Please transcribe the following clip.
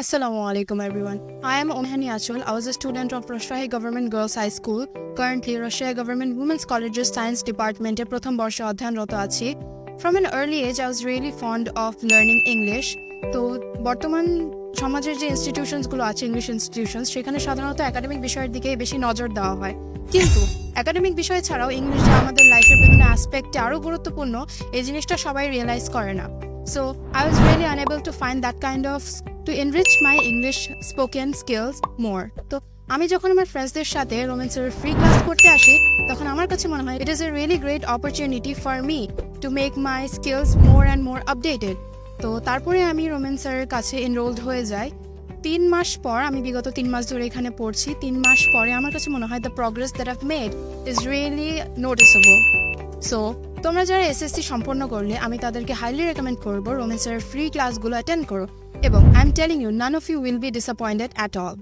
Assalamu alaikum everyone. I am Omhani Achol. I was a student of Rajshahi Government Girls High School. Currently, Rajshahi Government Women's College's Science Department এ প্রথম বর্ষে অধ্যয়নরত আছি. From an early age, I was really fond of learning English. তো বর্তমান সমাজের যে ইনস্টিটিউশনসগুলো আছে, English institutions, সেখানে সাধারণত একাডেমিক বিষয়ের দিকে বেশি নজর দেওয়া হয়. কিন্তু একাডেমিক বিষয় ছাড়াও ইংলিশ যে আমাদের লাইফের বিভিন্ন অ্যাসপেক্টে আরও গুরুত্বপূর্ণ, এই জিনিসটা সবাই রিয়েলাইজ করে না. So I was really unable to find that kind of to enrich my English spoken skills more. তো আমি যখন আমার ফ্রেন্ডসদের সাথে রোম্যান্সের ফ্রি ক্লাস করতে আসি, তখন আমার কাছে মনে হয় it is a really great opportunity for me to make my skills more and more updated. তো তারপরে আমি রোম্যান্সের কাছে এনরোলড হয়ে যাই. 3 মাস পর, আমি বিগত 3 মাস ধরে এখানে পড়ছি. 3 মাস পরে আমার কাছে মনে হয় the progress that I've made is really noticeable. So তোমরা যারা এসএসসি সম্পন্ন করলে, আমি তাদেরকে হাইলি রেকমেন্ড করবো রোম্যান্সের ফ্রি ক্লাসগুলো অ্যাটেন্ড করো, এবং I am telling you, none of you will be disappointed at all.